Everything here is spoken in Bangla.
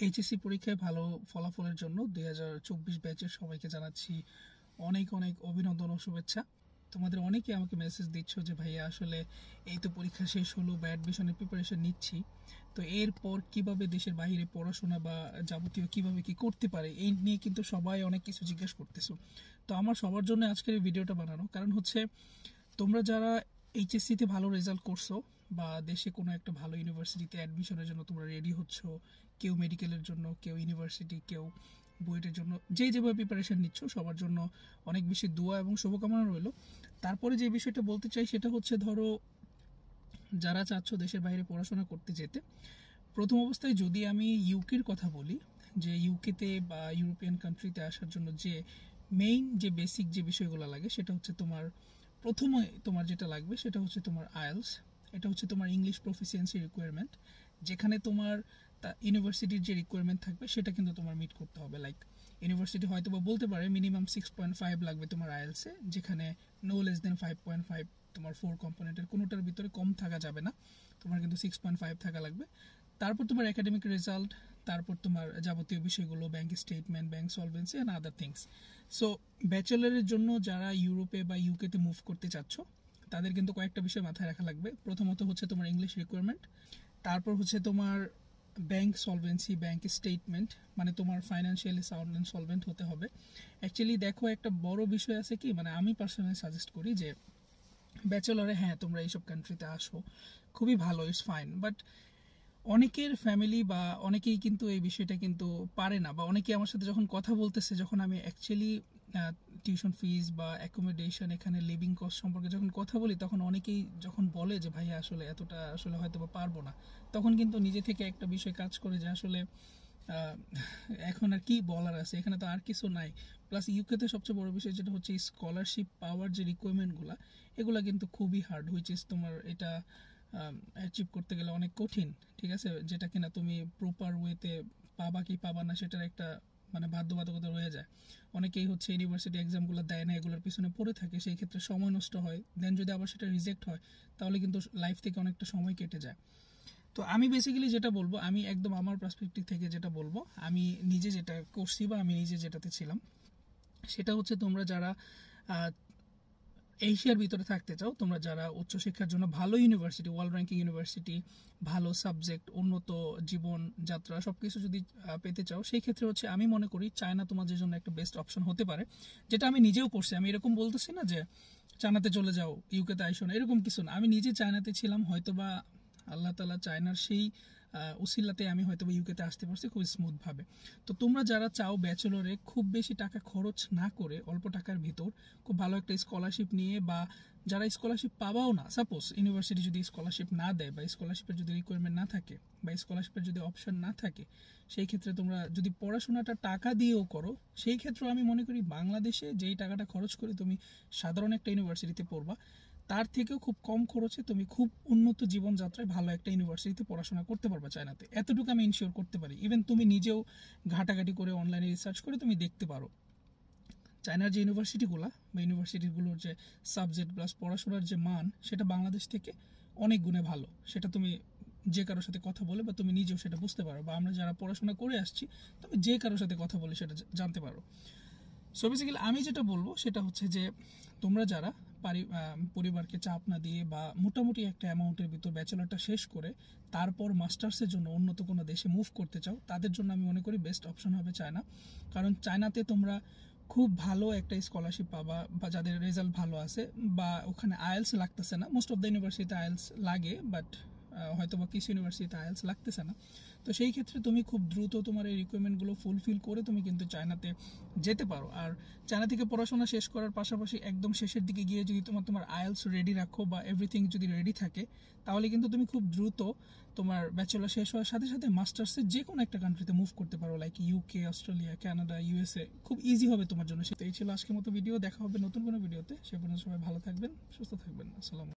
এইচএসসি পরীক্ষায় ভালো ফলাফলের জন্য 2024 ব্যাচের সবাইকে জানাচ্ছি অনেক অনেক অভিনন্দন ও শুভেচ্ছা। তোমাদের অনেকে আমাকে মেসেজ দিচ্ছ যে ভাইয়া আসলে এই তো পরীক্ষা শেষ হলো বা অ্যাডমিশনের প্রিপারেশন নিচ্ছি, তো এরপর কিভাবে দেশের বাইরে পড়াশোনা বা যাবতীয় কিভাবে কি করতে পারে এই নিয়ে কিন্তু সবাই অনেক কিছু জিজ্ঞেস করতেছো। তো আমার সবার জন্য আজকের এই ভিডিওটা বানানো কারণ হচ্ছে তোমরা যারা এইচএসসিতে ভালো রেজাল্ট করছো বা দেশে কোনো একটা ভালো ইউনিভার্সিটিতে অ্যাডমিশনের জন্য তোমরা রেডি হচ্ছ, কেউ মেডিকেলের জন্য, কেউ ইউনিভার্সিটি, কেউ বুয়েটের জন্য, যেভাবে প্রিপারেশন নিচ্ছ সবার জন্য অনেক বেশি দোয়া এবং শুভকামনা রইল। তারপরে যে বিষয়টা বলতে চাই সেটা হচ্ছে ধরো যারা চাচ্ছ দেশের বাইরে পড়াশোনা করতে যেতে, প্রথম অবস্থায় যদি আমি ইউকের কথা বলি, যে ইউকেতে বা ইউরোপিয়ান কান্ট্রিতে আসার জন্য যে মেইন যে বেসিক যে বিষয়গুলো লাগে সেটা হচ্ছে প্রথমে তোমার যেটা লাগবে সেটা হচ্ছে তোমার আইএলস। এটা হচ্ছে তোমার ইংলিশ প্রফিসিয়েন্সি রিকোয়ারমেন্ট, যেখানে তোমার ইউনিভার্সিটির যে রিকোয়ারমেন্ট থাকবে সেটা কিন্তু তোমার মিট করতে হবে। লাইক ইউনিভার্সিটি হয়তো বা বলতে পারে মিনিমাম 6.5 লাগবে তোমার আইএলসে, যেখানে নো লেস দেন 5.5 তোমার 4 কম্পোনেন্টের কোনোটার ভিতরে কম থাকা যাবে না, তোমার কিন্তু 6.5 থাকা লাগবে। তারপর তোমার একাডেমিক রেজাল্ট, তারপর তোমার যাবতীয় বিষয়গুলো, bank statement, bank solvency and other things. So ব্যাচেলারের জন্য যারা ইউরোপে বা ইউকেতে মুভ করতে চাচ্ছ তাদের কিন্তু কয়েকটা বিষয় মাথায় রাখা লাগবে। প্রথমত হচ্ছে তোমার ইংলিশ রিকোয়ারমেন্ট, তারপর হচ্ছে তোমার ব্যাংক সলভেন্সি, ব্যাংক স্টেটমেন্ট, মানে তোমার ফাইন্যান্সিয়ালি সাউন্ড অ্যান্ড সলভেন্ট হতে হবে। অ্যাকচুয়ালি দেখো একটা বড় বিষয় আছে কি, মানে আমি পার্সোনালি সাজেস্ট করি যে ব্যাচেলরে হ্যাঁ তোমরা এইসব কান্ট্রিতে আসো, খুবই ভালো, ইটস ফাইন, বাট অনেকের ফ্যামিলি বা অনেকেই কিন্তু এই বিষয়টা কিন্তু পারে না, বা অনেকেই আমার সাথে যখন কথা বলতেছে, যখন আমি অ্যাকচুয়ালি টিউশন ফিজ বা অ্যাকোমোডেশন, এখানে লিভিং কস্ট সম্পর্কে যখন কথা বলি, তখন অনেকেই যখন বলে যে ভাইয়া আসলে এতটা আসলে হয়তো বা পারবো না, তখন কিন্তু নিজে থেকে একটা বিষয় কাজ করে যে আসলে এখন আর কি বলার আছে, এখানে তো আর কিছু নাই। প্লাস ইউকেতে সবচেয়ে বড় বিষয় যেটা হচ্ছে স্কলারশিপ পাওয়ার যে রিকোয়ারমেন্টগুলো, এগুলো কিন্তু খুবই হার্ড, হুইচ ইজ তোমার এটা অ্যাচিভ করতে গেলে অনেক কঠিন, ঠিক আছে, যেটা কিনা তুমি প্রপার ওয়েতে পাবা কি পাবা না সেটার একটা মানে বাধ্যবাধকতা রয়ে যায়। অনেকেই হচ্ছে ইউনিভার্সিটি এক্সামগুলো দেয় না, এগুলোর পিছনে পড়ে থাকে, সেই ক্ষেত্রে সময় নষ্ট হয়, দেন যদি আবার সেটা রিজেক্ট হয় তাহলে কিন্তু লাইফ থেকে অনেকটা সময় কেটে যায়। তো আমি বেসিক্যালি যেটা বলবো, আমি একদম আমার পার্সপেক্টিভ থেকে যেটা বলবো, আমি নিজে যেটা করছি বা আমি নিজে যেটাতে ছিলাম, সেটা হচ্ছে তোমরা যারা এশিয়ার ভিতরে থাকতে চাও, তোমরা যারা উচ্চশিক্ষার জন্য ভালো ইউনিভার্সিটি, ওয়ার্ল্ড র্যাঙ্কিং ইউনিভার্সিটি, ভালো সাবজেক্ট, উন্নত জীবন যাত্রা সব কিছু যদি পেতে চাও, সেই ক্ষেত্রে হচ্ছে আমি মনে করি চায়না তোমাদের জন্য একটা বেস্ট অপশন হতে পারে। যেটা আমি নিজেও করছি, আমি এরকম বলতেছি না যে চায়নাতে চলে যাও, ইউকেতে আইসো না, এরকম কিছু না। আমি নিজে চায়নাতে ছিলাম, হয়তোবা আল্লাহ তালা চায়নার সেই উসিলাতে আমি হয়তো ইউকেতে আসতে পারছি খুব স্মুথভাবে। তো তোমরা যারা চাও ব্যাচেলরে খুব বেশি টাকা খরচ না করে অল্প টাকার ভিতর খুব ভালো একটা স্কলারশিপ নিয়ে, বা যারা স্কলারশিপ পাবাও না, সাপোজ ইউনিভার্সিটি যদি স্কলারশিপ না দেয় বা স্কলারশিপের যদি রিকোয়ারমেন্ট না থাকে বা স্কলারশিপের যদি অপশন না থাকে, সেই ক্ষেত্রে তোমরা যদি পড়াশোনাটা টাকা দিয়েও করো, সেই ক্ষেত্রেও আমি মনে করি বাংলাদেশে যেই টাকাটা খরচ করে তুমি সাধারণ একটা ইউনিভার্সিটিতে পড়বা, তার থেকেও খুব কম খরচে তুমি খুব উন্নত জীবনযাত্রায় ভালো একটা ইউনিভার্সিটিতে পড়াশোনা করতে পারবা চায়নাতে। এতটুকু আমি ইনশিওর করতে পারি। ইভেন তুমি নিজেও ঘাটাঘাটি করে অনলাইনে রিসার্চ করে তুমি দেখতে পারো চায়নার যে ইউনিভার্সিটিগুলো বা ইউনিভার্সিটিগুলোর যে সাবজেক্ট প্লাস পড়াশোনার যে মান, সেটা বাংলাদেশ থেকে অনেক গুণে ভালো। সেটা তুমি যে কারোর সাথে কথা বলে বা তুমি নিজেও সেটা বুঝতে পারো, বা আমরা যারা পড়াশোনা করে আসছি তুমি যে কারোর সাথে কথা বলে সেটা জানতে পারো। সো বেসিক্যালি আমি যেটা বলবো সেটা হচ্ছে যে তোমরা যারা পরিবারকে চাপ না দিয়ে বা মোটামুটি একটা অ্যামাউন্টের ভিতর ব্যাচেলরটা শেষ করে তারপর মাস্টার্সের জন্য উন্নত কোনো দেশে মুভ করতে চাও, তাদের জন্য আমি মনে করি বেস্ট অপশন হবে চায়না। কারণ চায়নাতে তোমরা খুব ভালো একটা স্কলারশিপ পাবা, বা যাদের রেজাল্ট ভালো আছে, বা ওখানে আইএলস লাগতেছে না, মোস্ট অফ দ্য ইউনিভার্সিটিতে আইএলস লাগে, বাট হয়তো বা কিছু ইউনিভার্সিটিতে আইএলস লাগতেছে না। তো সেই ক্ষেত্রে তুমি খুব দ্রুত তোমার এই রিকোয়ারমেন্টগুলো ফুলফিল করে তুমি কিন্তু চায়নাতে যেতে পারো। আর চায়না থেকে পড়াশোনা শেষ করার পাশাপাশি একদম শেষের দিকে গিয়ে যদি তোমার আইএলস রেডি রাখো বা এভরিথিং যদি রেডি থাকে, তাহলে কিন্তু তুমি খুব দ্রুত তোমার ব্যাচেলর শেষ হওয়ার সাথে সাথে মাস্টার্সে যে কোনো একটা কান্ট্রিতে মুভ করতে পারো, like UK, Australia, Canada, USA, খুব ইজি হবে তোমার জন্য। এই ছিল আজকের মতো ভিডিও, দেখা হবে নতুন কোনো ভিডিওতে। সে পর্যন্ত সবাই ভালো থাকবেন, সুস্থ থাকবেন, আসসালাম।